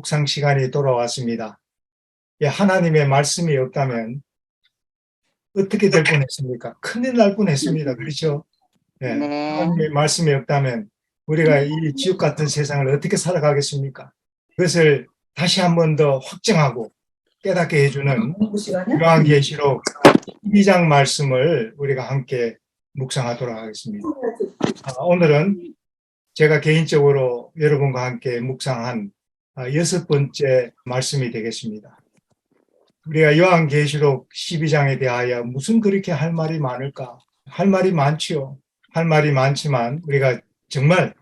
묵상 시간이 돌아왔습니다. 예, 하나님의 말씀이 없다면 어떻게 될 뻔했습니까? 큰일 날 뻔했습니다. 그렇죠? 예, 네. 하나님의 말씀이 없다면 우리가 이 지옥 같은 세상을 어떻게 살아가겠습니까? 그것을 다시 한 번 더 확정하고 깨닫게 해주는 요한계시록 12장 말씀을 우리가 함께 묵상하도록 하겠습니다. 오늘은 제가 개인적으로 여러분과 함께 묵상한 6번째 말씀이 되겠습니다. 우리가 요한계시록 12장에 대하여 무슨 그렇게 할 말이 많을까? 할 말이 많지요. 할 말이 많지만 우리가 정말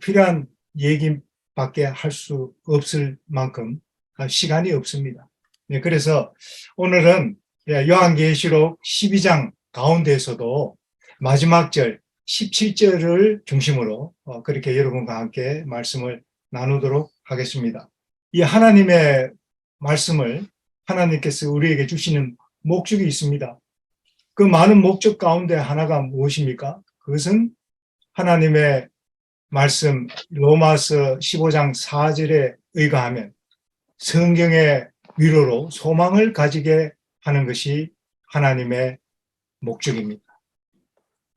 필요한 얘기밖에 할 수 없을 만큼 시간이 없습니다. 네, 그래서 오늘은 요한계시록 12장 가운데에서도 마지막 절 17절을 중심으로 그렇게 여러분과 함께 말씀을 나누도록 하겠습니다. 이 하나님의 말씀을 하나님께서 우리에게 주시는 목적이 있습니다. 그 많은 목적 가운데 하나가 무엇입니까? 그것은 하나님의 말씀 로마서 15장 4절에 의거하면 성경의 위로로 소망을 가지게 하는 것이 하나님의 목적입니다.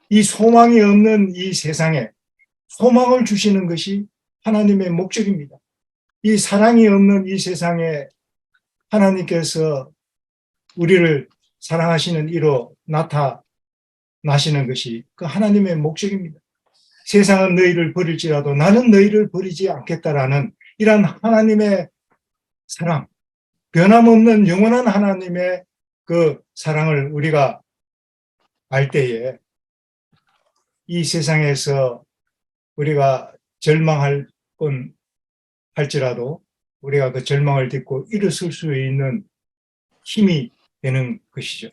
이 소망이 없는 이 세상에 소망을 주시는 것이 하나님의 목적입니다. 이 사랑이 없는 이 세상에 하나님께서 우리를 사랑하시는 이로 나타나시는 것이 그 하나님의 목적입니다. 세상은 너희를 버릴지라도 나는 너희를 버리지 않겠다라는 이런 하나님의 사랑, 변함없는 영원한 하나님의 그 사랑을 우리가 알 때에 이 세상에서 우리가 절망할 뻔 할지라도 우리가 그 절망을 딛고 일어설 수 있는 힘이 되는 것이죠.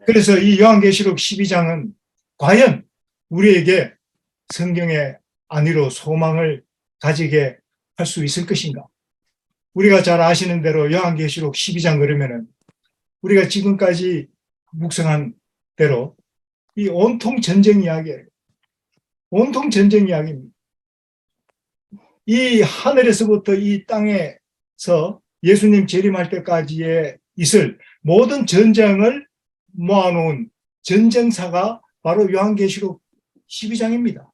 그래서 이 요한계시록 12장은 과연 우리에게 성경의 안위로 소망을 가지게 할 수 있을 것인가? 우리가 잘 아시는 대로 요한계시록 12장 그러면은 우리가 지금까지 묵상한 대로 이 온통 전쟁 이야기예요. 온통 전쟁 이야기입니다. 이 하늘에서부터 이 땅에서 예수님 재림할 때까지의 있을 모든 전쟁을 모아놓은 전쟁사가 바로 요한계시록 12장입니다.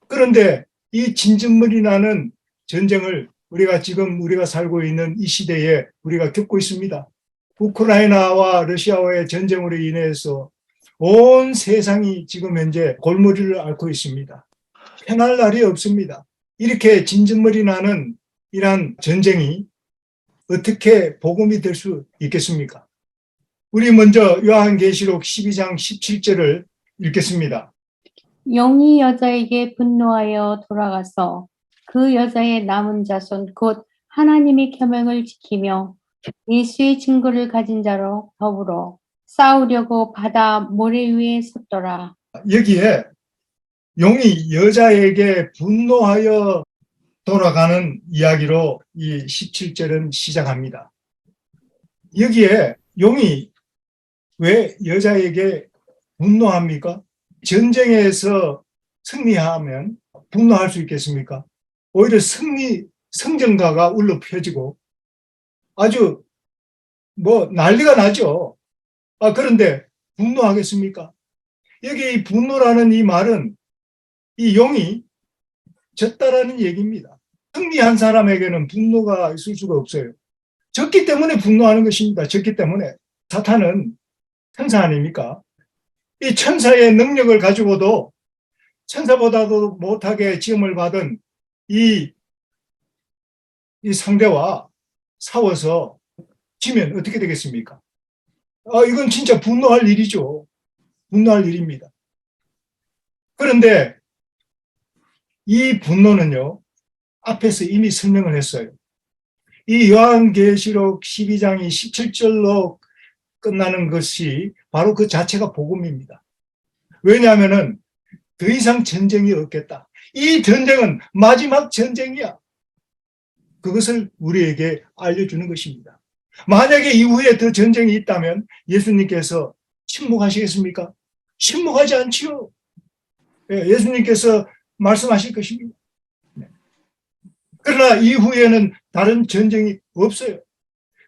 그런데 이 진전물이 나는 전쟁을 우리가 살고 있는 이 시대에 우리가 겪고 있습니다. 우크라이나와 러시아와의 전쟁으로 인해서 온 세상이 지금 현재 골머리를 앓고 있습니다. 편할 날이 없습니다. 이렇게 진전물이 나는 이러한 전쟁이 어떻게 복음이 될 수 있겠습니까? 우리 먼저 요한계시록 12장 17절을 읽겠습니다. 영이 여자에게 분노하여 돌아가서 그 여자의 남은 자손 곧 하나님의 계명을 지키며 예수의 증거를 가진 자로 더불어 싸우려고 바다 모래 위에 섰더라. 여기에 용이 여자에게 분노하여 돌아가는 이야기로 이 17절은 시작합니다. 여기에 용이 왜 여자에게 분노합니까? 전쟁에서 승리하면 분노할 수 있겠습니까? 오히려 성전가가 울려 펴지고 아주 난리가 나죠. 그런데 분노하겠습니까? 여기 이 분노라는 이 말은 이 용이 졌다라는 얘기입니다. 승리한 사람에게는 분노가 있을 수가 없어요. 졌기 때문에 분노하는 것입니다. 졌기 때문에. 사탄은 천사 아닙니까? 이 천사의 능력을 가지고도 천사보다도 못하게 지음을 받은 이 상대와 싸워서 지면 어떻게 되겠습니까? 이건 진짜 분노할 일이죠. 분노할 일입니다. 그런데 이 분노는요, 앞에서 이미 설명을 했어요. 이 요한계시록 12장이 17절로 끝나는 것이 바로 그 자체가 복음입니다. 왜냐하면은 더 이상 전쟁이 없겠다. 이 전쟁은 마지막 전쟁이야. 그것을 우리에게 알려주는 것입니다. 만약에 이후에 더 전쟁이 있다면 예수님께서 침묵하시겠습니까? 침묵하지 않지요. 예수님께서 말씀하실 것입니다. 그러나 이후에는 다른 전쟁이 없어요.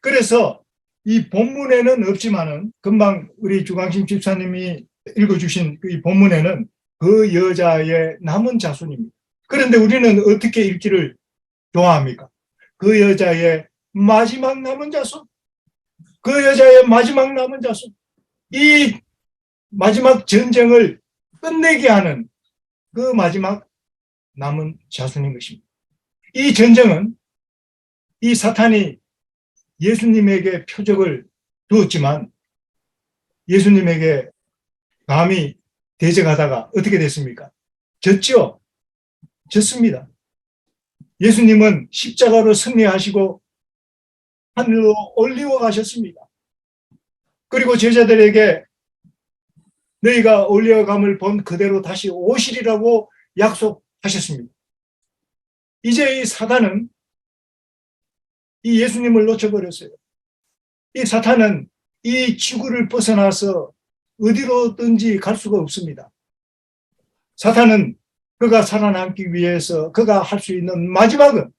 그래서 이 본문에는 없지만은 금방 우리 주광심 집사님이 읽어주신 이 본문에는 그 여자의 남은 자손입니다. 그런데 우리는 어떻게 읽기를 좋아합니까? 그 여자의 마지막 남은 자손, 그 여자의 마지막 남은 자손, 이 마지막 전쟁을 끝내게 하는 그 마지막 남은 자손인 것입니다. 이 전쟁은 이 사탄이 예수님에게 표적을 두었지만 예수님에게 감히 대적하다가 어떻게 됐습니까? 졌죠? 졌습니다. 예수님은 십자가로 승리하시고 하늘로 올리워 가셨습니다. 그리고 제자들에게 너희가 올려감을 본 그대로 다시 오시리라고 약속하셨습니다. 이제 이 사탄은 이 예수님을 놓쳐버렸어요. 이 사탄은 이 지구를 벗어나서 어디로든지 갈 수가 없습니다. 사탄은 그가 살아남기 위해서 그가 할 수 있는 마지막은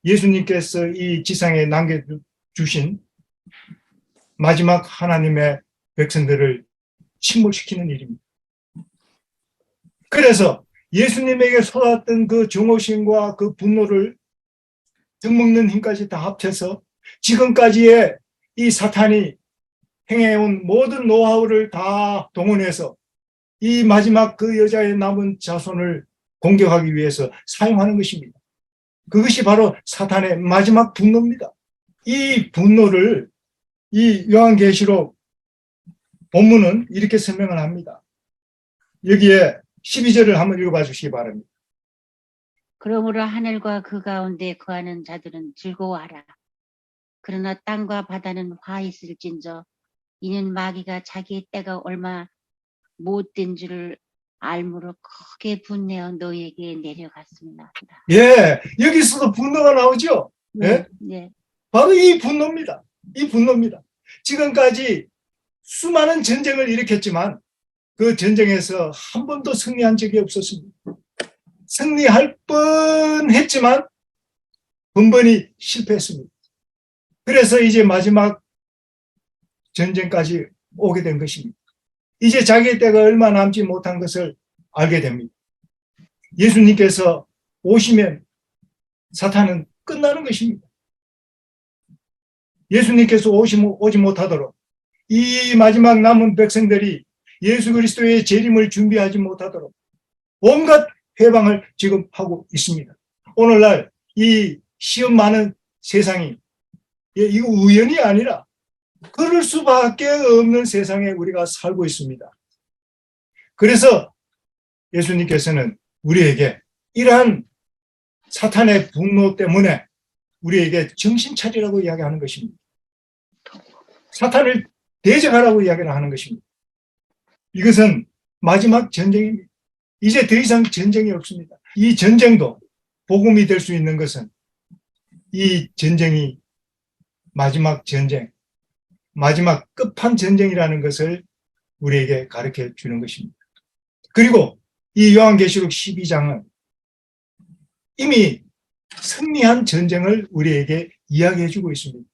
예수님께서 이 지상에 남겨주신 마지막 하나님의 백성들을 침몰시키는 일입니다. 그래서 예수님에게 쏟았던 그 정오심과 그 분노를 젖먹는 힘까지 다 합쳐서 지금까지의 이 사탄이 행해온 모든 노하우를 다 동원해서 이 마지막 그 여자의 남은 자손을 공격하기 위해서 사용하는 것입니다. 그것이 바로 사탄의 마지막 분노입니다. 이 분노를 이 요한계시록 본문은 이렇게 설명을 합니다. 여기에 12절을 한번 읽어봐 주시기 바랍니다. 그러므로 하늘과 그 가운데 거하는 자들은 즐거워하라. 그러나 땅과 바다는 화 있을진저 이는 마귀가 자기의 때가 얼마 못된 줄을 알므로 크게 분내어 너희에게 내려갔습니다. 예, 여기서도 분노가 나오죠. 예? 네. 바로 이 분노입니다. 이 분노입니다. 지금까지 수많은 전쟁을 일으켰지만 그 전쟁에서 한 번도 승리한 적이 없었습니다. 승리할 뻔했지만 번번이 실패했습니다. 그래서 이제 마지막 전쟁까지 오게 된 것입니다. 이제 자기의 때가 얼마 남지 못한 것을 알게 됩니다. 예수님께서 오시면 사탄은 끝나는 것입니다. 예수님께서 오지 못하도록 이 마지막 남은 백성들이 예수 그리스도의 재림을 준비하지 못하도록 온갖 해방을 지금 하고 있습니다. 오늘날 이 시험 많은 세상이 이거 우연이 아니라 그럴 수밖에 없는 세상에 우리가 살고 있습니다. 그래서 예수님께서는 우리에게 이러한 사탄의 분노 때문에 우리에게 정신 차리라고 이야기하는 것입니다. 사탄을 대적하라고 이야기를 하는 것입니다. 이것은 마지막 전쟁입니다. 이제 더 이상 전쟁이 없습니다. 이 전쟁도 복음이 될 수 있는 것은 이 전쟁이 마지막 전쟁, 마지막 끝판 전쟁이라는 것을 우리에게 가르쳐 주는 것입니다. 그리고 이 요한계시록 12장은 이미 승리한 전쟁을 우리에게 이야기해 주고 있습니다.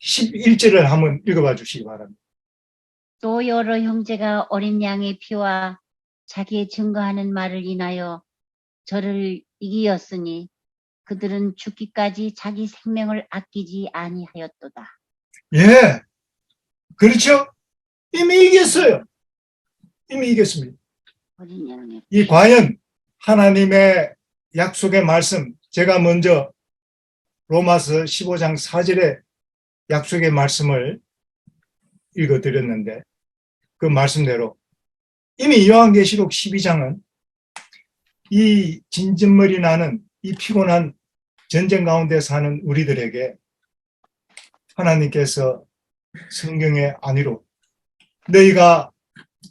11절을 한번 읽어봐 주시기 바랍니다. 또 여러 형제가 어린 양의 피와 자기의 증거하는 말을 인하여 저를 이기었으니 그들은 죽기까지 자기 생명을 아끼지 아니하였도다. 예, 그렇죠? 이미 이겼어요. 이미 이겼습니다. 어린 양의 이 과연 하나님의 약속의 말씀, 제가 먼저 로마서 15장 4절의 약속의 말씀을 읽어드렸는데 그 말씀대로 이미 요한계시록 12장은 이 진진머리 나는 이 피곤한 전쟁 가운데 사는 우리들에게 하나님께서 성경의 안위로 너희가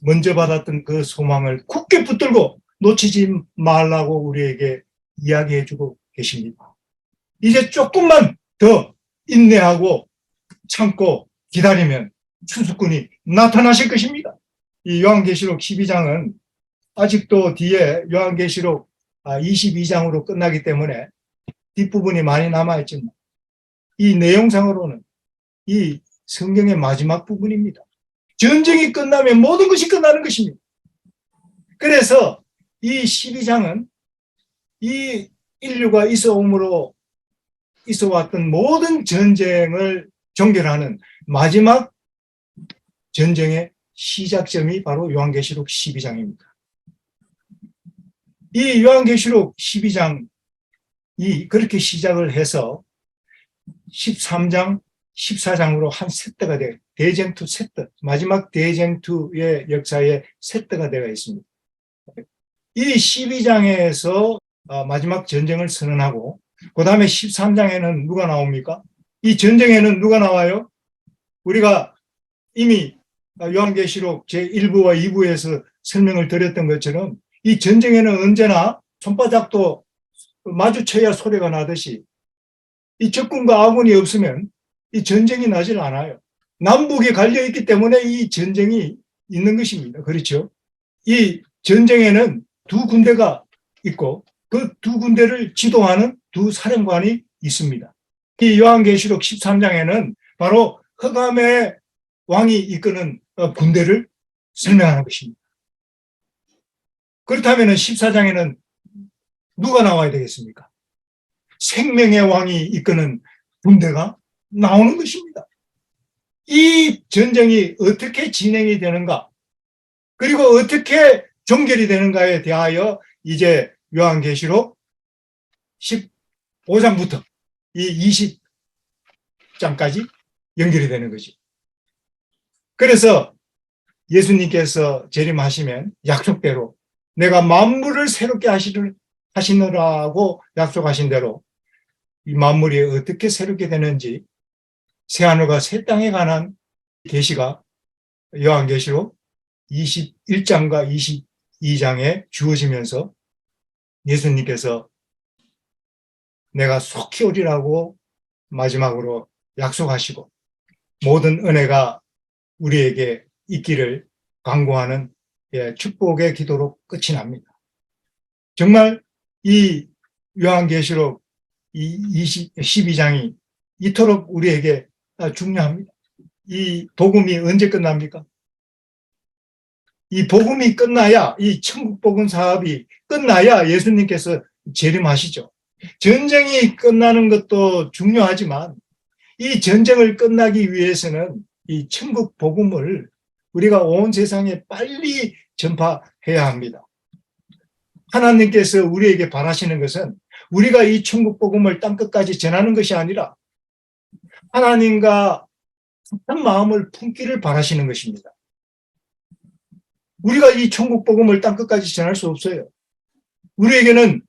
먼저 받았던 그 소망을 굳게 붙들고 놓치지 말라고 우리에게 이야기해 주고 계십니다. 이제 조금만 더 인내하고 참고 기다리면 추수꾼이 나타나실 것입니다. 이 요한계시록 12장은 아직도 뒤에 요한계시록 22장으로 끝나기 때문에 뒷부분이 많이 남아있지만 이 내용상으로는 이 성경의 마지막 부분입니다. 전쟁이 끝나면 모든 것이 끝나는 것입니다. 그래서 이 12장은 이 인류가 있어왔던 모든 전쟁을 종결하는 마지막 전쟁의 시작점이 바로 요한계시록 12장입니다. 이 요한계시록 12장이 그렇게 시작을 해서 13장, 14장으로 한 세트가 돼요. 대쟁투 세트, 마지막 대쟁투의 역사에 세트가 되어 있습니다. 이 12장에서 마지막 전쟁을 선언하고 그 다음에 13장에는 누가 나옵니까? 이 전쟁에는 누가 나와요? 우리가 이미 요한계시록 제1부와 2부에서 설명을 드렸던 것처럼 이 전쟁에는 언제나 손바닥도 마주쳐야 소리가 나듯이 이 적군과 아군이 없으면 이 전쟁이 나질 않아요. 남북이 갈려있기 때문에 이 전쟁이 있는 것입니다. 그렇죠? 이 전쟁에는 두 군대가 있고 그 두 군대를 지도하는 두 사령관이 있습니다. 이 요한계시록 13장에는 바로 흑암의 왕이 이끄는 군대를 설명하는 것입니다. 그렇다면 14장에는 누가 나와야 되겠습니까? 생명의 왕이 이끄는 군대가 나오는 것입니다. 이 전쟁이 어떻게 진행이 되는가, 그리고 어떻게 종결이 되는가에 대하여 이제 요한계시록 15장부터 이 20장까지 연결이 되는 거죠. 그래서 예수님께서 재림하시면 약속대로 내가 만물을 새롭게 하시느라고 약속하신 대로 이 만물이 어떻게 새롭게 되는지 새하늘과 새 땅에 관한 계시가 요한계시록 21장과 22장에 주어지면서 예수님께서 내가 속히 오리라고 마지막으로 약속하시고 모든 은혜가 우리에게 있기를 간구하는 축복의 기도로 끝이 납니다. 정말 이 요한계시록 12장이 이토록 우리에게 중요합니다. 이 복음이 언제 끝납니까? 이 복음이 끝나야, 이 천국 복음 사업이 끝나야 예수님께서 재림하시죠. 전쟁이 끝나는 것도 중요하지만 이 전쟁을 끝나기 위해서는 이 천국 복음을 우리가 온 세상에 빨리 전파해야 합니다. 하나님께서 우리에게 바라시는 것은 우리가 이 천국 복음을 땅끝까지 전하는 것이 아니라 하나님과 같은 마음을 품기를 바라시는 것입니다. 우리가 이 천국 복음을 땅끝까지 전할 수 없어요. 우리에게는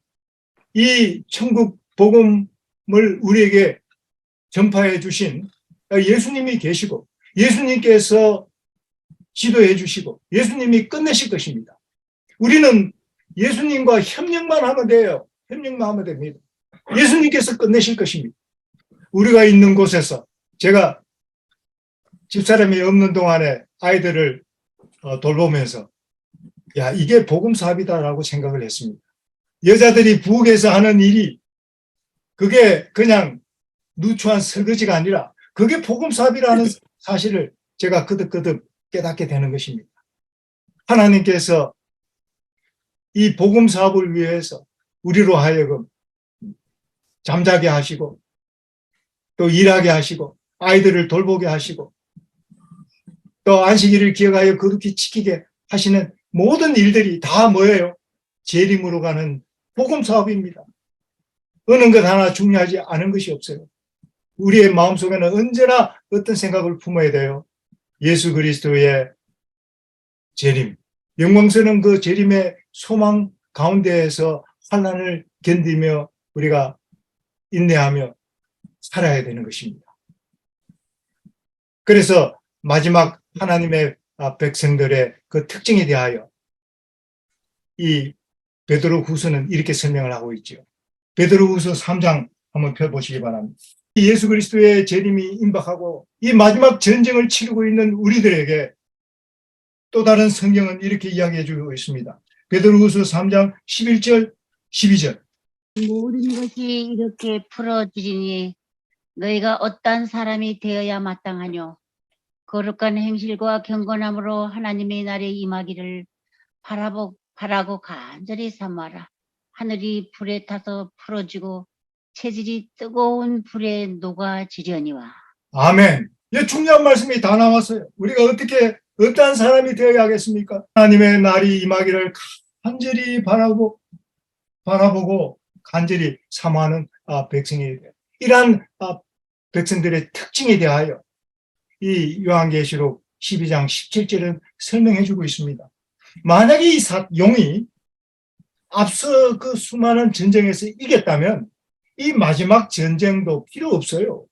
이 천국 복음을 우리에게 전파해 주신 예수님이 계시고 예수님께서 지도해 주시고 예수님이 끝내실 것입니다. 우리는 예수님과 협력만 하면 돼요. 협력만 하면 됩니다. 예수님께서 끝내실 것입니다. 우리가 있는 곳에서 제가 집사람이 없는 동안에 아이들을 돌보면서 야, 이게 복음 사업이다라고 생각을 했습니다. 여자들이 부엌에서 하는 일이 그게 그냥 누추한 설거지가 아니라 그게 복음 사업이라는 사실을 제가 거듭거듭 깨닫게 되는 것입니다. 하나님께서 이 복음 사업을 위해서 우리로 하여금 잠자게 하시고 또 일하게 하시고 아이들을 돌보게 하시고 또 안식일을 기억하여 거룩히 지키게 하시는 모든 일들이 다 뭐예요? 재림으로 가는 복음 사업입니다. 어느 것 하나 중요하지 않은 것이 없어요. 우리의 마음속에는 언제나 어떤 생각을 품어야 돼요? 예수 그리스도의 재림, 영광스러운 그 재림의 소망 가운데에서 환난을 견디며 우리가 인내하며 살아야 되는 것입니다. 그래서 마지막 하나님의 백성들의 그 특징에 대하여 이 베드로후서는 이렇게 설명을 하고 있죠. 베드로후서 3장 한번 펴보시기 바랍니다. 예수 그리스도의 재림이 임박하고 이 마지막 전쟁을 치르고 있는 우리들에게 또 다른 성경은 이렇게 이야기해 주고 있습니다. 베드로후서 3장 11절, 12절. 모든 것이 이렇게 풀어지리니 너희가 어떠한 사람이 되어야 마땅하뇨. 거룩한 행실과 경건함으로 하나님의 날에 임하기를 바라고 간절히 삼아라. 하늘이 불에 타서 풀어지고 체질이 뜨거운 불에 녹아지려니와. 아멘. 이 중요한 말씀이 다 나왔어요. 우리가 어떠한 사람이 되어야 하겠습니까? 하나님의 날이 임하기를 간절히 바라보고 간절히 사모하는 백성이 돼요. 이러한 백성들의 특징에 대하여 이 요한계시록 12장 17절은 설명해 주고 있습니다. 만약에 이 용이 앞서 그 수많은 전쟁에서 이겼다면 이 마지막 전쟁도 필요 없어요.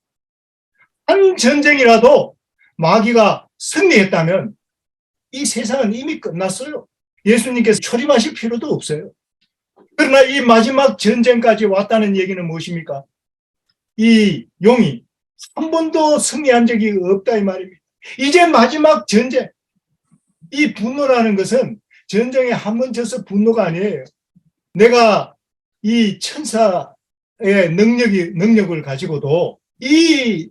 한 전쟁이라도 마귀가 승리했다면 이 세상은 이미 끝났어요. 예수님께서 초림하실 필요도 없어요. 그러나 이 마지막 전쟁까지 왔다는 얘기는 무엇입니까? 이 용이 한 번도 승리한 적이 없다 이 말입니다. 이제 마지막 전쟁. 이 분노라는 것은 전쟁에 한 번 져서 분노가 아니에요. 내가 이 천사의 능력을 가지고도 이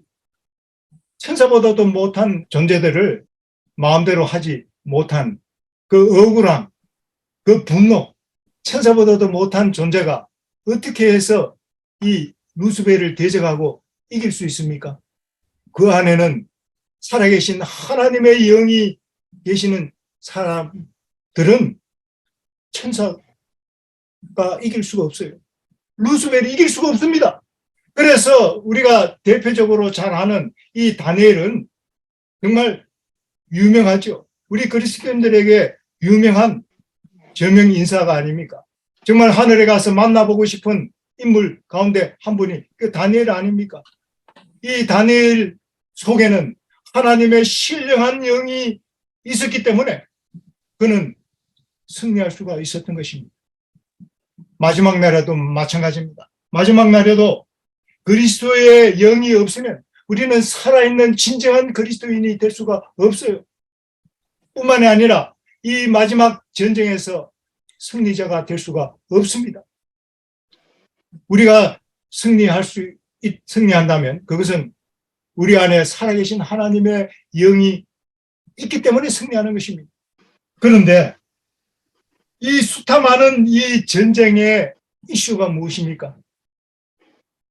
천사보다도 못한 존재들을 마음대로 하지 못한 그 억울함, 그 분노, 천사보다도 못한 존재가 어떻게 해서 이 루스벨을 대적하고 이길 수 있습니까? 그 안에는 살아계신 하나님의 영이 계시는 사람들은 천사가 이길 수가 없어요. 루스벨이 이길 수가 없습니다. 그래서 우리가 대표적으로 잘 아는 이 다니엘은 정말 유명하죠. 우리 그리스도인들에게 유명한 저명 인사가 아닙니까? 정말 하늘에 가서 만나보고 싶은 인물 가운데 한 분이 그 다니엘 아닙니까? 이 다니엘 속에는 하나님의 신령한 영이 있었기 때문에 그는 승리할 수가 있었던 것입니다. 마지막 날에도 마찬가지입니다. 마지막 날에도 그리스도의 영이 없으면 우리는 살아있는 진정한 그리스도인이 될 수가 없어요. 뿐만이 아니라 이 마지막 전쟁에서 승리자가 될 수가 없습니다. 우리가 승리한다면 그것은 우리 안에 살아계신 하나님의 영이 있기 때문에 승리하는 것입니다. 그런데 이 숱하 많은 이 전쟁의 이슈가 무엇입니까?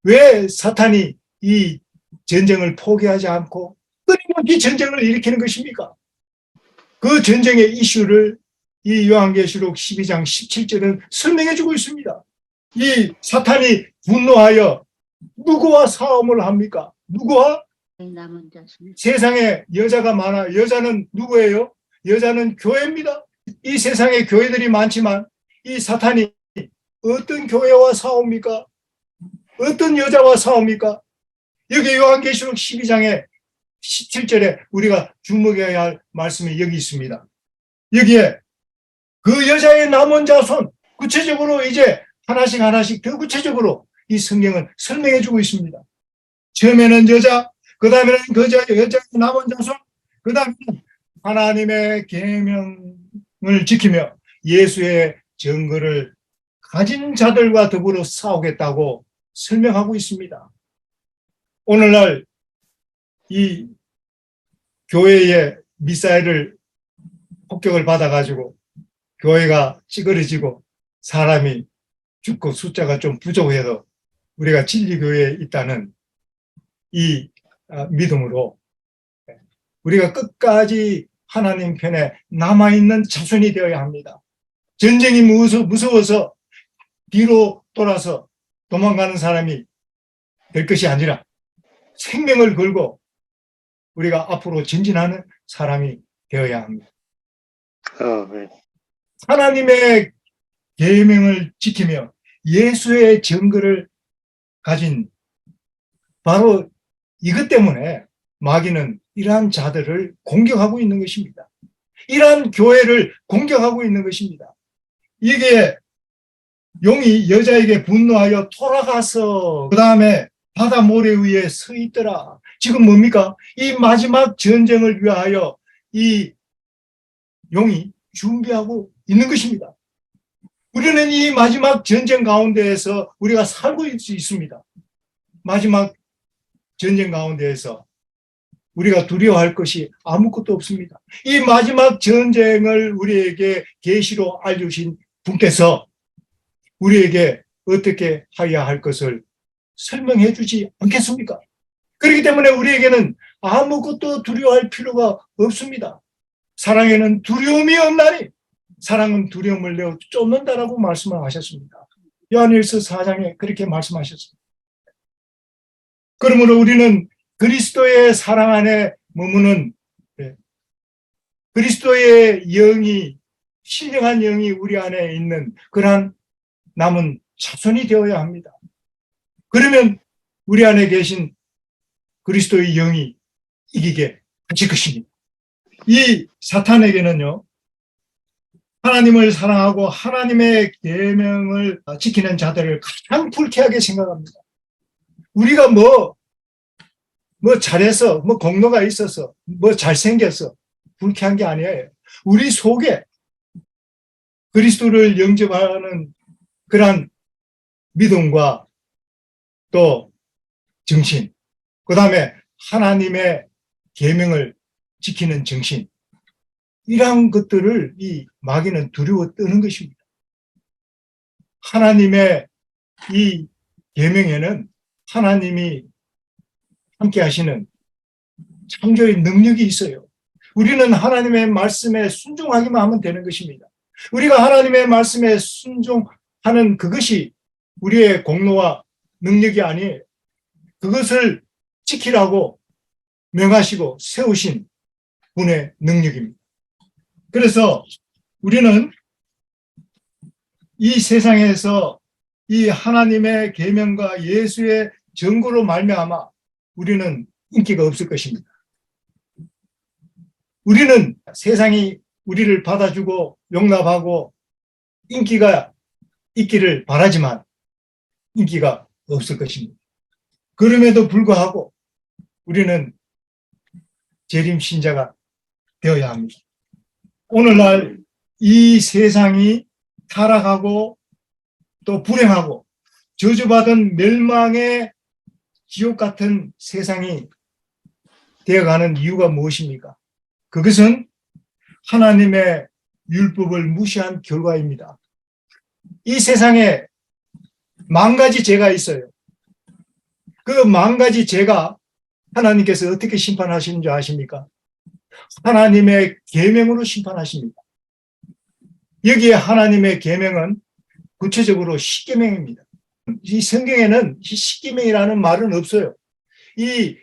왜 사탄이 이 전쟁을 포기하지 않고 끊임없이 전쟁을 일으키는 것입니까? 그 전쟁의 이슈를 이 요한계시록 12장 17절은 설명해 주고 있습니다. 이 사탄이 분노하여 누구와 싸움을 합니까? 누구와? 남은 자손. 세상에 여자가 많아. 여자는 누구예요? 여자는 교회입니다. 이 세상에 교회들이 많지만 이 사탄이 어떤 교회와 싸웁니까? 어떤 여자와 싸웁니까? 여기 요한계시록 12장에 17절에 우리가 주목해야 할 말씀이 여기 있습니다. 여기에 그 여자의 남은 자손, 구체적으로 이제 하나씩 더 구체적으로 이 성경은 설명해 주고 있습니다. 처음에는 여자, 그 다음에는 그 여자의 남은 자손, 그 다음에는 하나님의 계명을 지키며 예수의 증거를 가진 자들과 더불어 싸우겠다고 설명하고 있습니다. 오늘날 이 교회의 미사일을 폭격을 받아가지고 교회가 찌그러지고 사람이 죽고 숫자가 좀 부족해도 우리가 진리교회에 있다는 이 믿음으로 우리가 끝까지 하나님 편에 남아있는 자손이 되어야 합니다. 전쟁이 무서워서 뒤로 돌아서 도망가는 사람이 될 것이 아니라 생명을 걸고 우리가 앞으로 전진하는 사람이 되어야 합니다. 하나님의 계명을 지키며 예수의 증거를 가진 바로 이것 때문에 마귀는 이러한 자들을 공격하고 있는 것입니다. 이러한 교회를 공격하고 있는 것입니다. 이게 용이 여자에게 분노하여 돌아가서 그 다음에 바다 모래 위에 서 있더라. 지금 뭡니까? 이 마지막 전쟁을 위하여 이 용이 준비하고 있는 것입니다. 우리는 이 마지막 전쟁 가운데에서 우리가 살고 있습니다. 마지막 전쟁 가운데에서 우리가 두려워할 것이 아무것도 없습니다. 이 마지막 전쟁을 우리에게 계시로 알려주신 분께서 우리에게 어떻게 하여야 할 것을 설명해 주지 않겠습니까? 그렇기 때문에 우리에게는 아무것도 두려워할 필요가 없습니다. 사랑에는 두려움이 없나니 사랑은 두려움을 내어 쫓는다라고 말씀을 하셨습니다. 요한일서 4장에 그렇게 말씀하셨습니다. 그러므로 우리는 그리스도의 사랑 안에 머무는 그리스도의 영이, 신령한 영이 우리 안에 있는 그러한 남은 자손이 되어야 합니다. 그러면 우리 안에 계신 그리스도의 영이 이기게 하실 것입니다. 이 사탄에게는요, 하나님을 사랑하고 하나님의 계명을 지키는 자들을 가장 불쾌하게 생각합니다. 우리가 뭐 잘해서, 공로가 있어서, 잘생겨서 불쾌한 게 아니에요. 우리 속에 그리스도를 영접하는 그러한 믿음과 또 정신, 그 다음에 하나님의 계명을 지키는 정신, 이러한 것들을 이 마귀는 두려워 떠는 것입니다. 하나님의 이 계명에는 하나님이 함께 하시는 창조의 능력이 있어요. 우리는 하나님의 말씀에 순종하기만 하면 되는 것입니다. 우리가 하나님의 말씀에 순종하는 그것이 우리의 공로와 능력이 아니에요. 그것을 지키라고 명하시고 세우신 분의 능력입니다. 그래서 우리는 이 세상에서 이 하나님의 계명과 예수의 증거로 말미암아 우리는 인기가 없을 것입니다. 우리는 세상이 우리를 받아주고 용납하고 인기가 있기를 바라지만 인기가 없을 것입니다. 그럼에도 불구하고 우리는 재림 신자가 되어야 합니다. 오늘날 이 세상이 타락하고 또 불행하고 저주받은 멸망의 지옥 같은 세상이 되어가는 이유가 무엇입니까? 그것은 하나님의 율법을 무시한 결과입니다. 이 세상에 만 가지 죄가 있어요. 그 만 가지 죄가 하나님께서 어떻게 심판하시는 줄 아십니까? 하나님의 계명으로 심판하십니다. 여기에 하나님의 계명은 구체적으로 십계명입니다. 이 성경에는 십계명이라는 말은 없어요. 이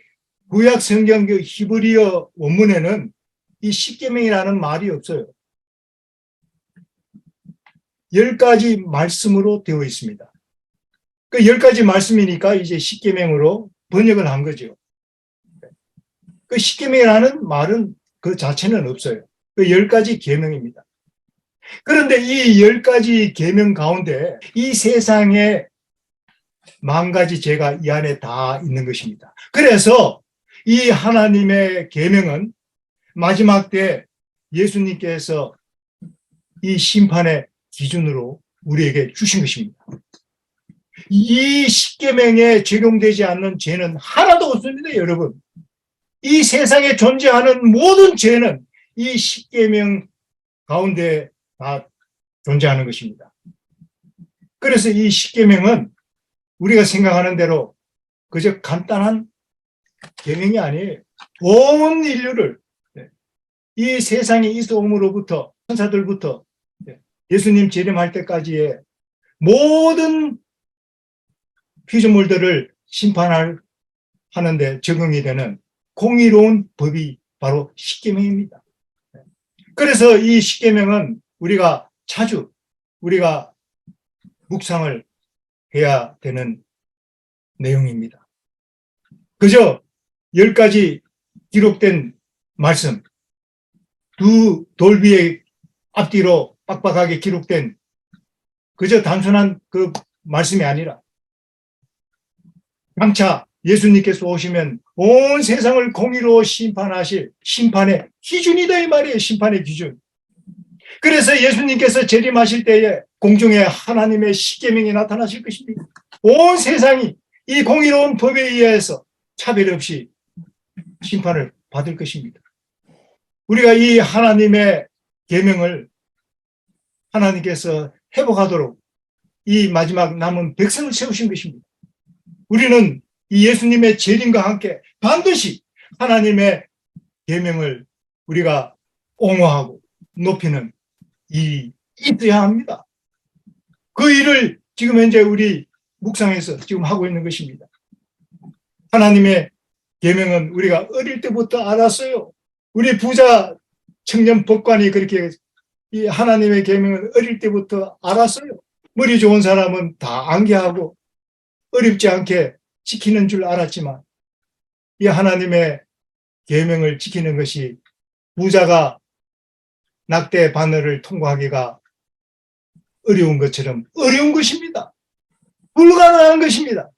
구약 성경 그 히브리어 원문에는 이 십계명이라는 말이 없어요. 10가지 말씀으로 되어 있습니다. 그 10가지 말씀이니까 이제 십계명으로 번역을 한 거죠. 그 십계명이라는 말은 그 자체는 없어요. 그 10가지 계명입니다. 그런데 이 10가지 계명 가운데 이 세상에 만 가지 죄가 이 안에 다 있는 것입니다. 그래서 이 하나님의 계명은 마지막 때 예수님께서 이 심판의 기준으로 우리에게 주신 것입니다. 이 십계명에 적용되지 않는 죄는 하나도 없습니다, 여러분. 이 세상에 존재하는 모든 죄는 이 십계명 가운데 다 존재하는 것입니다. 그래서 이 십계명은 우리가 생각하는 대로 그저 간단한 계명이 아니에요. 온 인류를 이 세상에 있어옴으로부터 천사들부터 예수님 재림할 때까지의 모든 피조물들을 심판하는데 적용이 되는 공의로운 법이 바로 십계명입니다. 그래서 이 십계명은 우리가 자주 묵상을 해야 되는 내용입니다. 그저 10가지 기록된 말씀, 두 돌비의 앞뒤로 빡빡하게 기록된 그저 단순한 그 말씀이 아니라 장차 예수님께서 오시면 온 세상을 공의로 심판하실 심판의 기준이다 이 말이에요. 심판의 기준. 그래서 예수님께서 재림하실 때에 공중에 하나님의 십계명이 나타나실 것입니다. 온 세상이 이 공의로운 법에 의해서 차별 없이 심판을 받을 것입니다. 우리가 이 하나님의 계명을 하나님께서 회복하도록 이 마지막 남은 백성을 세우신 것입니다. 우리는 이 예수님의 재림과 함께 반드시 하나님의 계명을 우리가 옹호하고 높이는 일이 있어야 합니다. 그 일을 지금 현재 우리 묵상에서 지금 하고 있는 것입니다. 하나님의 계명은 우리가 어릴 때부터 알았어요. 우리 부자 청년 법관이 그렇게 이 하나님의 계명은 어릴 때부터 알았어요. 머리 좋은 사람은 다 암기하고 어렵지 않게 지키는 줄 알았지만 이 하나님의 계명을 지키는 것이 부자가 낙대 바늘을 통과하기가 어려운 것처럼 어려운 것입니다. 불가능한 것입니다.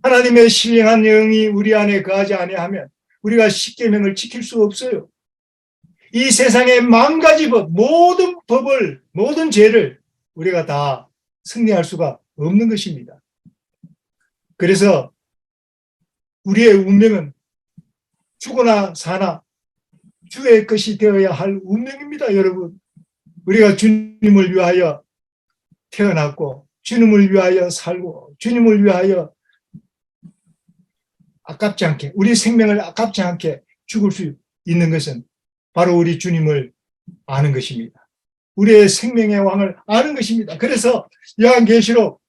하나님의 신령한 영이 우리 안에 거하지 아니하면 우리가 십계명을 지킬 수 없어요. 이 세상의 만 가지 법, 모든 법을, 모든 죄를 우리가 다 승리할 수가 없는 것입니다. 그래서 우리의 운명은 죽거나 사나 주의 것이 되어야 할 운명입니다, 여러분. 우리가 주님을 위하여 태어났고 주님을 위하여 살고 주님을 위하여 아깝지 않게 우리 생명을 아깝지 않게 죽을 수 있는 것은 바로 우리 주님을 아는 것입니다. 우리의 생명의 왕을 아는 것입니다. 그래서 요한계시록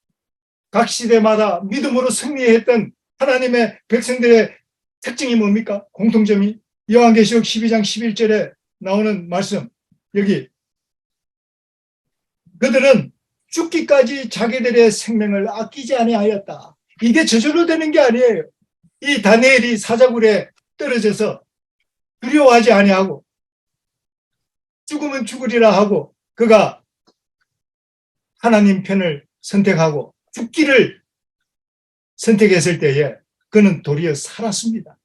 각 시대마다 믿음으로 승리했던 하나님의 백성들의 특징이 뭡니까? 공통점이 요한계시록 12장 11절에 나오는 말씀, 여기 그들은 죽기까지 자기들의 생명을 아끼지 아니하였다. 이게 저절로 되는 게 아니에요. 이 다니엘이 사자굴에 떨어져서 두려워하지 아니하고 죽으면 죽으리라 하고 그가 하나님 편을 선택하고 죽기를 선택했을 때에 그는 도리어 살았습니다.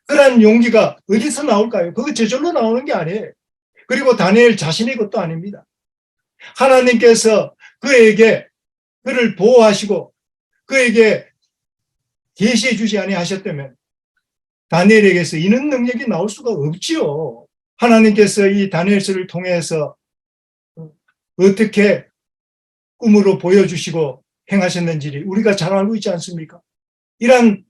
그러한 용기가 어디서 나올까요? 그거 저절로 나오는 게 아니에요. 그리고 다니엘 자신의 것도 아닙니다. 하나님께서 그에게 그를 보호하시고 그에게 계시해 주지 아니하셨다면 다니엘에게서 이런 능력이 나올 수가 없지요. 하나님께서 이 다니엘서를 통해서 어떻게 꿈으로 보여주시고 행하셨는지를 우리가 잘 알고 있지 않습니까? 이러한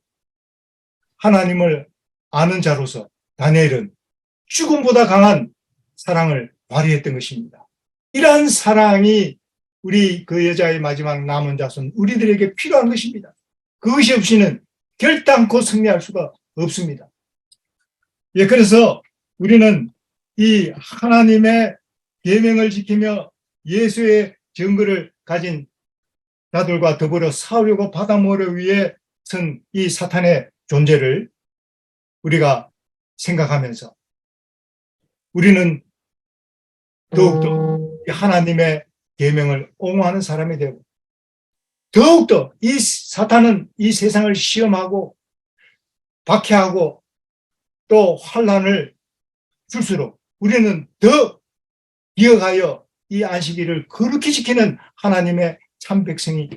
하나님을 아는 자로서 다니엘은 죽음보다 강한 사랑을 발휘했던 것입니다. 이러한 사랑이 우리 그 여자의 마지막 남은 자손 우리들에게 필요한 것입니다. 그것이 없이는 결단코 승리할 수가 없습니다. 예, 그래서 우리는 이 하나님의 계명을 지키며 예수의 증거를 가진 자들과 더불어 싸우려고 바다모래 위에 선 이 사탄의 존재를 우리가 생각하면서 우리는 더욱더 하나님의 계명을 옹호하는 사람이 되고 더욱더 이 사탄은 이 세상을 시험하고 박해하고 또 환난을 줄수록 우리는 더 기억하여 이 안식일을 거룩히 지키는 하나님의 참 백성이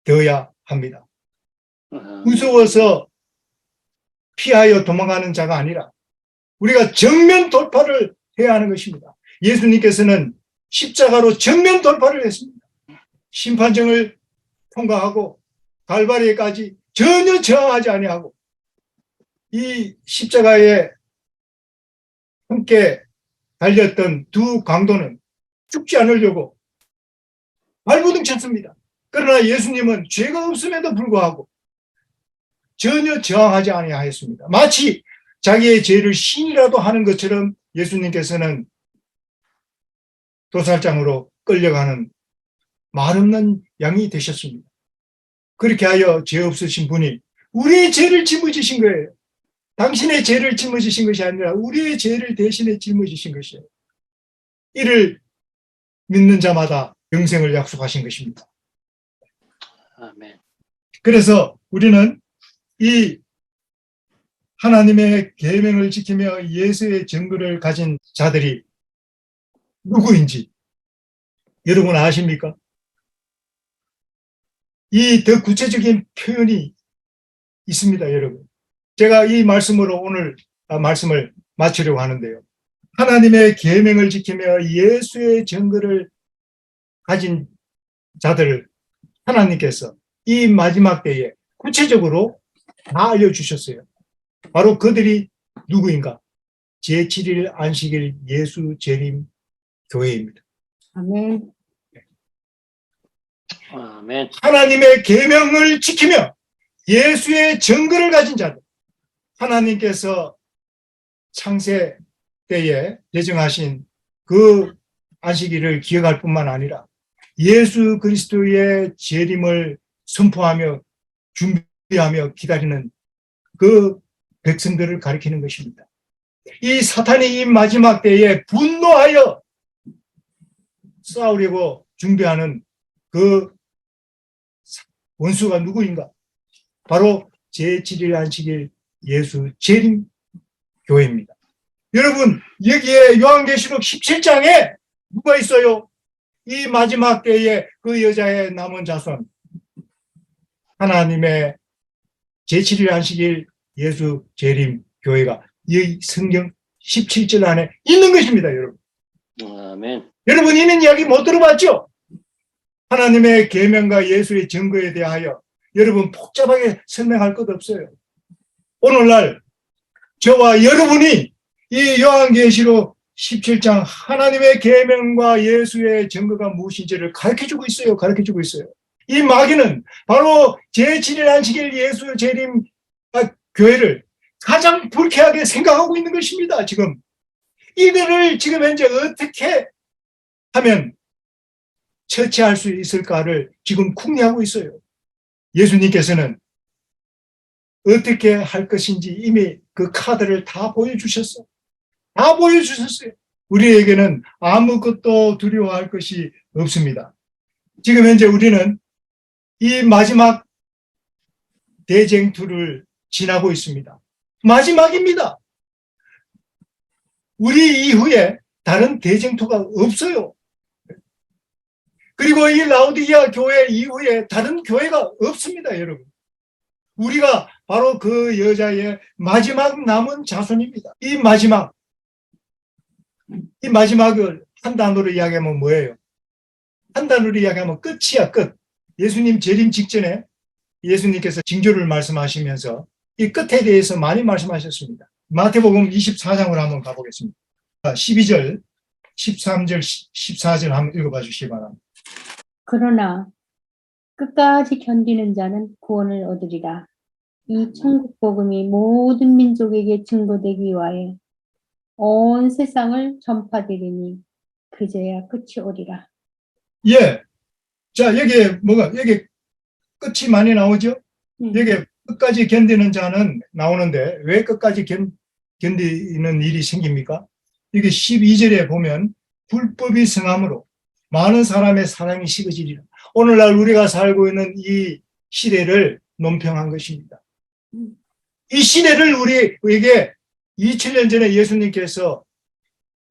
되어야 합니다. 무서워서 피하여 도망가는 자가 아니라 우리가 정면 돌파를 해야 하는 것입니다. 예수님께서는 십자가로 정면 돌파를 했습니다. 심판정을 통과하고 갈바리에까지 전혀 저항하지 아니하고 이 십자가에 함께 달렸던 두 강도는 죽지 않으려고 발버둥 쳤습니다. 그러나 예수님은 죄가 없음에도 불구하고 전혀 저항하지 아니하였습니다. 마치 자기의 죄를 신이라도 하는 것처럼 예수님께서는 도살장으로 끌려가는 말없는 양이 되셨습니다. 그렇게 하여 죄 없으신 분이 우리의 죄를 짊어지신 거예요. 당신의 죄를 짊어지신 것이 아니라 우리의 죄를 대신에 짊어지신 것이에요. 이를 믿는 자마다 영생을 약속하신 것입니다. 아멘. 그래서 우리는 이 하나님의 계명을 지키며 예수의 증거를 가진 자들이 누구인지 여러분 아십니까? 이 더 구체적인 표현이 있습니다, 여러분. 제가 이 말씀으로 오늘 말씀을 마치려고 하는데요. 하나님의 계명을 지키며 예수의 증거를 가진 자들을 하나님께서 이 마지막 때에 구체적으로 다 알려주셨어요. 바로 그들이 누구인가? 제7일 안식일 예수 재림 교회입니다. 아멘. 아멘. 하나님의 계명을 지키며 예수의 증거를 가진 자들, 하나님께서 창세 때에 예정하신 그 안식일을 기억할 뿐만 아니라 예수 그리스도의 재림을 선포하며 준비하며 기다리는 그 백성들을 가리키는 것입니다. 이 사탄이 이 마지막 때에 분노하여 싸우려고 준비하는 그 원수가 누구인가? 바로 제7일 안식일 예수 재림 교회입니다. 여러분, 여기에 요한계시록 17장에 누가 있어요? 이 마지막 때에 그 여자의 남은 자손, 하나님의 제7일 안식일 예수 재림 교회가 이 성경 17절 안에 있는 것입니다, 여러분. 아멘. 여러분, 이는 이야기 못 들어봤죠? 하나님의 계명과 예수의 증거에 대하여 여러분 복잡하게 설명할 것 없어요. 오늘날 저와 여러분이 이 요한계시록 17장 하나님의 계명과 예수의 증거가 무엇인지를 가르쳐주고 있어요. 가르쳐주고 있어요. 이 마귀는 바로 제7일 안식일 예수 재림 교회를 가장 불쾌하게 생각하고 있는 것입니다. 지금 이들을 지금 현재 어떻게 하면 처치할 수 있을까를 지금 궁리하고 있어요. 예수님께서는 어떻게 할 것인지 이미 그 카드를 다 보여주셨어. 다 보여주셨어요. 우리에게는 아무것도 두려워할 것이 없습니다. 지금 현재 우리는 이 마지막 대쟁투를 지나고 있습니다. 마지막입니다. 우리 이후에 다른 대쟁투가 없어요. 그리고 이 라오디게아 교회 이후에 다른 교회가 없습니다, 여러분. 우리가 바로 그 여자의 마지막 남은 자손입니다. 이 마지막을 한 단어로 이야기하면 뭐예요? 한 단어로 이야기하면 끝이야, 끝. 예수님 재림 직전에 예수님께서 징조를 말씀하시면서 이 끝에 대해서 많이 말씀하셨습니다. 마태복음 24장으로 한번 가보겠습니다. 12절, 13절, 14절 한번 읽어봐 주시기 바랍니다. 그러나 끝까지 견디는 자는 구원을 얻으리라. 이 천국 복음이 모든 민족에게 증거되기 위하여 온 세상을 전파되리니 그제야 끝이 오리라. 예. 자, 여기 끝이 많이 나오죠? 여기 끝까지 견디는 자는 나오는데 왜 끝까지 견디는 일이 생깁니까? 여기 12절에 보면 불법이 성함으로 많은 사람의 사랑이 식어지리라. 오늘날 우리가 살고 있는 이 시대를 논평한 것입니다. 이 시대를 우리에게 2000년 전에 예수님께서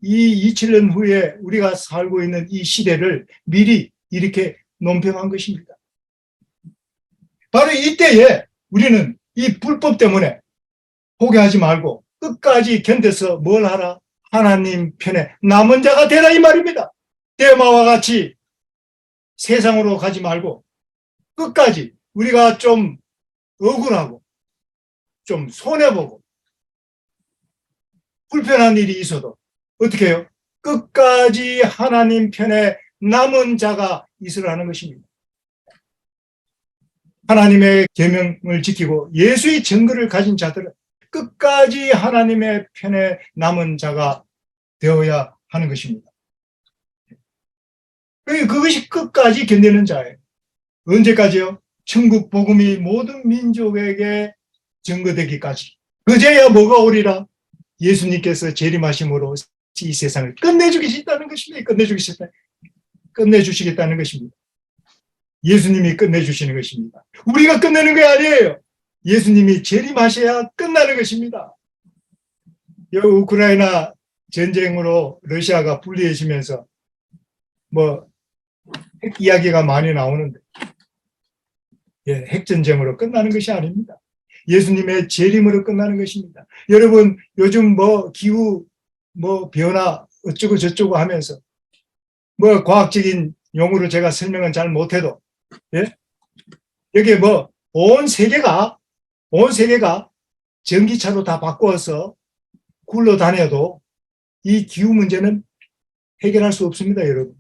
이 2000년 후에 우리가 살고 있는 이 시대를 미리 이렇게 논평한 것입니다. 바로 이때에 우리는 이 불법 때문에 포기하지 말고 끝까지 견뎌서 뭘 하라? 하나님 편에 남은 자가 되라 이 말입니다. 데마와 같이 세상으로 가지 말고 끝까지 우리가 좀 억울하고 좀 손해보고 불편한 일이 있어도 어떻게 해요? 끝까지 하나님 편에 남은 자가 있으라는 것입니다. 하나님의 계명을 지키고 예수의 증거를 가진 자들은 끝까지 하나님의 편에 남은 자가 되어야 하는 것입니다. 그것이 끝까지 견디는 자예요. 언제까지요? 천국 복음이 모든 민족에게 증거되기까지. 그제야 뭐가 오리라? 예수님께서 재림하심으로 이 세상을 끝내주시겠다는 것입니다. 끝내주시겠다는 것입니다. 예수님이 끝내주시는 것입니다. 우리가 끝내는 게 아니에요. 예수님이 재림하셔야 끝나는 것입니다. 우크라이나 전쟁으로 러시아가 불리해지면서 핵 이야기가 많이 나오는데 핵전쟁으로 끝나는 것이 아닙니다. 예수님의 재림으로 끝나는 것입니다. 여러분 요즘 기후 변화 어쩌고 저쩌고 하면서 과학적인 용어로 제가 설명은 잘 못해도 여기에 온 세계가 전기차로 다 바꾸어서 굴러다녀도 이 기후 문제는 해결할 수 없습니다, 여러분.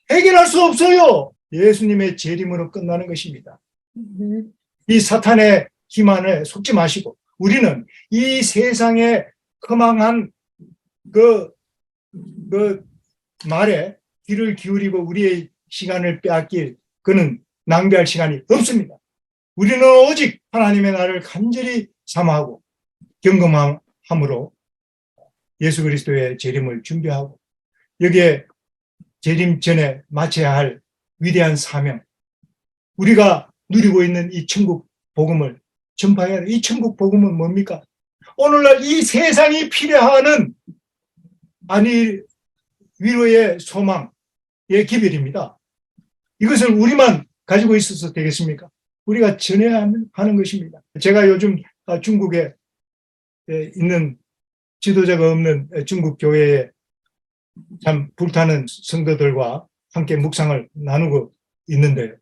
해결할 수 없어요. 예수님의 재림으로 끝나는 것입니다. 이 사탄의 기만에 속지 마시고 우리는 이 세상의 허망한 그 말에 귀를 기울이고 우리의 시간을 빼앗길 그는 낭비할 시간이 없습니다. 우리는 오직 하나님의 날을 간절히 사모하고 경건함으로 예수 그리스도의 재림을 준비하고 여기에 재림 전에 마쳐야 할 위대한 사명, 우리가 누리고 있는 이 천국 복음을 전파해야 돼. 이 천국 복음은 뭡니까? 오늘날 이 세상이 필요하는 위로의 소망의 기별입니다. 이것을 우리만 가지고 있어서 되겠습니까? 우리가 전해야 하는 것입니다. 제가 요즘 중국에 있는 지도자가 없는 중국 교회에 참 불타는 성도들과 함께 묵상을 나누고 있는데요.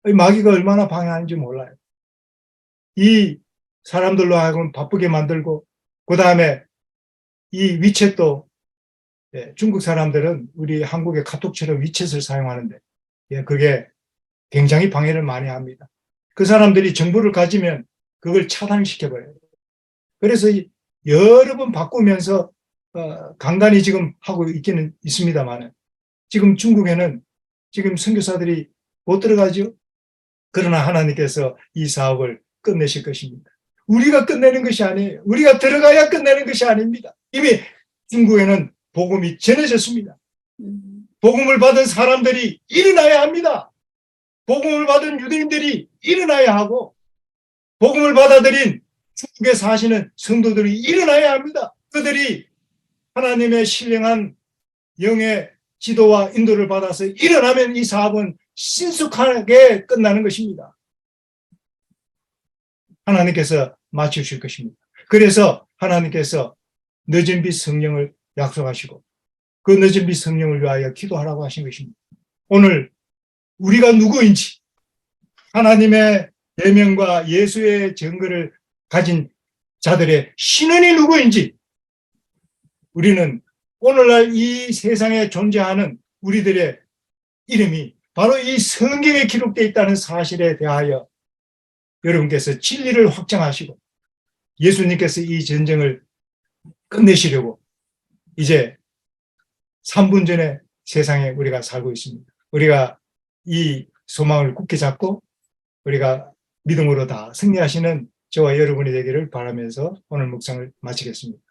마귀가 얼마나 방해하는지 몰라요. 이 사람들로 하여금 바쁘게 만들고 그 다음에 이 위챗도 중국 사람들은 우리 한국의 카톡처럼 위챗을 사용하는데 그게 굉장히 방해를 많이 합니다. 그 사람들이 정보를 가지면 그걸 차단시켜버려요. 그래서 여러 번 바꾸면서 간간히 지금 하고 있기는 있습니다만 지금 중국에는 지금 선교사들이 못 들어가죠. 그러나 하나님께서 이 사업을 끝내실 것입니다. 우리가 끝내는 것이 아니에요. 우리가 들어가야 끝내는 것이 아닙니다. 이미 중국에는 복음이 전해졌습니다. 복음을 받은 사람들이 일어나야 합니다. 복음을 받은 유대인들이 일어나야 하고 복음을 받아들인 중국에 사시는 성도들이 일어나야 합니다. 그들이 하나님의 신령한 영의 지도와 인도를 받아서 일어나면 이 사업은 신속하게 끝나는 것입니다. 하나님께서 맞추실 것입니다. 그래서 하나님께서 늦은 빛 성령을 약속하시고 그 늦은 빛 성령을 위하여 기도하라고 하신 것입니다. 오늘 우리가 누구인지 하나님의 계명과 예수의 증거를 가진 자들의 신원이 누구인지 우리는 오늘날 이 세상에 존재하는 우리들의 이름이 바로 이 성경에 기록되어 있다는 사실에 대하여 여러분께서 진리를 확정하시고 예수님께서 이 전쟁을 끝내시려고 이제 3분 전에 세상에 우리가 살고 있습니다. 우리가 이 소망을 굳게 잡고 우리가 믿음으로 다 승리하시는 저와 여러분이 되기를 바라면서 오늘 묵상을 마치겠습니다.